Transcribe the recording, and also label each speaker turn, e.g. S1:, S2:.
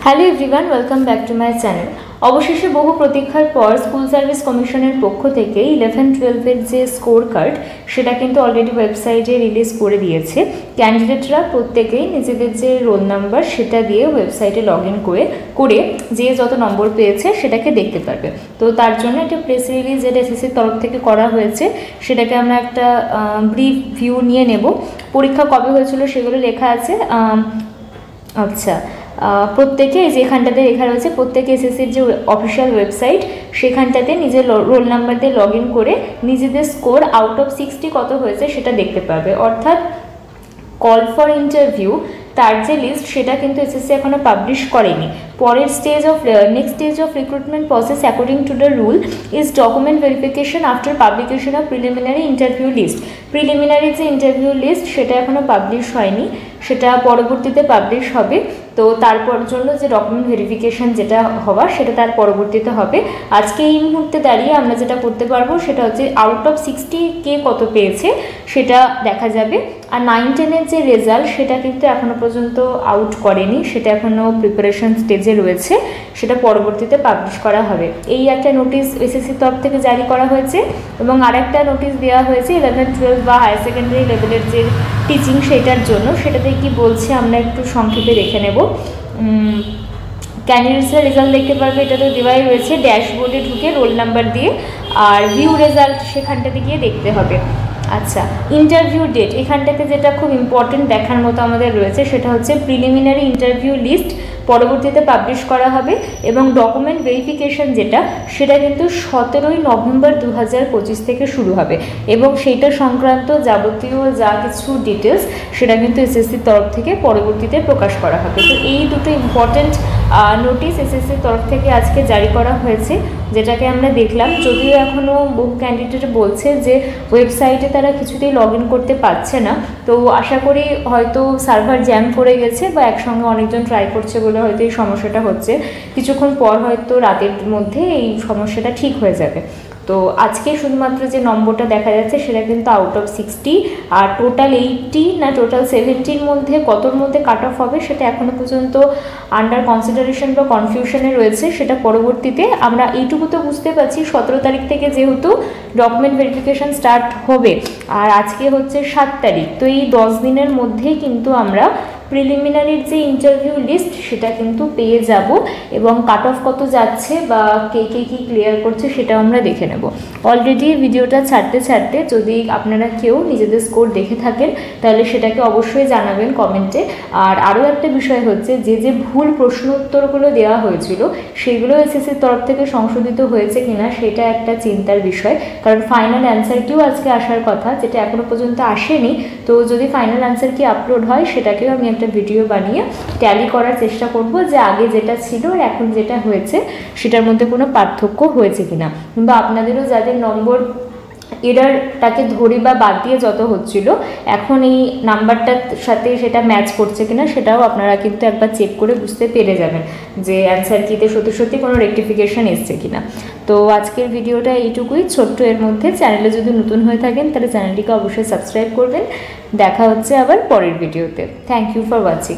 S1: Hello everyone, welcome back to my channel. অবশেষে বহু প্রতীক্ষার পর স্কুল সার্ভিস কমিশনের পক্ষ থেকে 11-12-এর যে স্কোর কার্ড সেটা কিন্তু অলরেডি ওয়েবসাইটে রিলিজ করে দিয়েছে। ক্যান্ডিডেটরা প্রত্যেকেই নিজেদের যে রোল নাম্বার সেটা দিয়ে ওয়েবসাইটে লগ ইন করে যে যত নম্বর পেয়েছে সেটাকে দেখতে পারবে। তো তার জন্য একটা প্রেস রিলিজ যেটা এসএসসির তরফ থেকে করা হয়েছে সেটাকে আমরা একটা ব্রিফ ভিউ নিয়ে নেব। পরীক্ষা কবে হয়েছিল সেগুলো লেখা আছে। আচ্ছা, প্রত্যেকে যেখানটাতে লেখা রয়েছে প্রত্যেকে এসএসসির যে অফিসিয়াল ওয়েবসাইট সেখানটাতে নিজের রোল নাম্বার দিয়ে লগ ইন করে নিজেদের স্কোর আউট অফ 60 কত হয়েছে সেটা দেখতে পারবে। অর্থাৎ কল ফর ইন্টারভিউ তার যে লিস্ট সেটা কিন্তু এসএসসি এখনও পাবলিশ করেনি। পরের next stage of recruitment process according to the rule is document verification after publication of preliminary interview list. Preliminary যে ইন্টারভিউ লিস্ট সেটা এখনও পাবলিশ হয়নি, সেটা পরবর্তীতে পাবলিশ হবে। তো তারপর জন্য যে ডকুমেন্ট ভেরিফিকেশান যেটা হওয়ার সেটা তার পরবর্তীতে হবে। আজকে এই মুহূর্তে দাঁড়িয়ে আমরা যেটা করতে পারবো সেটা হচ্ছে আউট অফ 60 কে কত পেয়েছে সেটা দেখা যাবে। আর 9-10-এর যে রেজাল্ট সেটা কিন্তু এখনও পর্যন্ত আউট করেনি, সেটা এখনও প্রিপারেশন স্টেজে রয়েছে, সেটা পরবর্তীতে পাবলিশ করা হবে। এই একটা নোটিশ এসএসসির তরফ থেকে জারি করা হয়েছে এবং আরেকটা নোটিশ দেওয়া হয়েছে 11-12 বা হায়ার সেকেন্ডারি লেভেলের যে টিচিং সেটার জন্য। সেটাতে কি বলছে আমরা একটু সংক্ষেপে দেখে নেব। ক্যান্ডিডেটসের রেজাল্ট দেখতে পারবে, এটা তো দেওয়াই রয়েছে ড্যাশবোর্ডে ঢুকে রোল নাম্বার দিয়ে, আর ভিউ রেজাল্ট সেখানটাতে গিয়ে দেখতে হবে। আচ্ছা, ইন্টারভিউ ডেট এখানটাতে যেটা খুব ইম্পর্টেন্ট দেখার মতো আমাদের রয়েছে সেটা হচ্ছে প্রিলিমিনারি ইন্টারভিউ লিস্ট পরবর্তীতে পাবলিশ করা হবে এবং ডকুমেন্ট ভেরিফিকেশান যেটা সেটা কিন্তু 17 নভেম্বর 2025 থেকে শুরু হবে এবং সেইটা সংক্রান্ত যাবতীয় যা কিছু ডিটেলস সেটা কিন্তু এসএসসির তরফ থেকে পরবর্তীতে প্রকাশ করা হবে। তো এই দুটো ইম্পর্টেন্ট নোটিশ এসএসসির তরফ থেকে আজকে জারি করা হয়েছে, যেটাকে আমরা দেখলাম। যদিও এখনও বহু ক্যান্ডিডেট বলছে যে ওয়েবসাইটে তারা কিছুতেই লগ ইন করতে পারছে না, তো আশা করি হয়তো সার্ভার জ্যাম করে গেছে বা একসঙ্গে অনেকজন ট্রাই করছে বলে হয়তো এই সমস্যাটা হচ্ছে। কিছুক্ষণ পর হয়তো রাতের মধ্যে এই সমস্যাটা ঠিক হয়ে যাবে। তো আজকে শুধুমাত্র যে নম্বরটা দেখা যাচ্ছে সেটা কিন্তু আউট অফ 60, আর টোটাল 80 না টোটাল 70-র মধ্যে কতর মধ্যে কাট অফ হবে সেটা এখনও পর্যন্ত আন্ডার কনসিডারেশন বা কনফিউশনে রয়েছে। সেটা পরবর্তীতে আমরা এইটুকু তো বুঝতে পারছি 17 তারিখ থেকে যেহেতু ডকুমেন্ট ভেরিফিকেশান স্টার্ট হবে আর আজকে হচ্ছে 7 তারিখ, তো এই 10 দিনের মধ্যেই কিন্তু আমরা প্রিলিমিনারির যে ইন্টারভিউ লিস্ট সেটা কিন্তু পেয়ে যাব এবং কাট অফ কত যাচ্ছে বা কে কি ক্লিয়ার করছে সেটাও আমরা দেখে নেব। অলরেডি ভিডিওটা ছাড়তে যদি আপনারা কেউ নিজেদের স্কোর দেখে থাকেন তাহলে সেটাকে অবশ্যই জানাবেন কমেন্টে। আর আরও একটা বিষয় হচ্ছে যে ভুল প্রশ্ন উত্তরগুলো দেওয়া হয়েছিল সেগুলো এসএসসির তরফ থেকে সংশোধিত হয়েছে কিনা সেটা একটা চিন্তার বিষয়, কারণ ফাইনাল অ্যান্সার কিও আজকে আসার কথা, যেটা এখনও পর্যন্ত আসেনি। তো যদি ফাইনাল অ্যান্সার কি আপলোড হয় সেটাকেও আমি একটা ভিডিও বানিয়ে ট্যালি করার চেষ্টা করব যে আগে যেটা ছিল আর এখন যেটা হয়েছে সেটার মধ্যে কোনো পার্থক্য হয়েছে কিনা, কিংবা আপনাদেরও যাদের নম্বর এরারটাকে ধরে বা বাদ দিয়ে যত হচ্ছিল এখন এই নাম্বারটার সাথে সেটা ম্যাচ করছে কিনা সেটাও আপনারা কিন্তু একবার চেক করে বুঝতে পেরে যাবেন যে অ্যান্সার কিতে সত্যি কোনো রেকটিফিকেশান এসছে কিনা। তো আজকের ভিডিওটা এইটুকুই ছোট্ট এর মধ্যে। চ্যানেলে যদি নতুন হয়ে থাকেন তাহলে চ্যানেলটিকে অবশ্যই সাবস্ক্রাইব করবেন। দেখা হচ্ছে আবার পরের ভিডিওতে। Thank you for watching.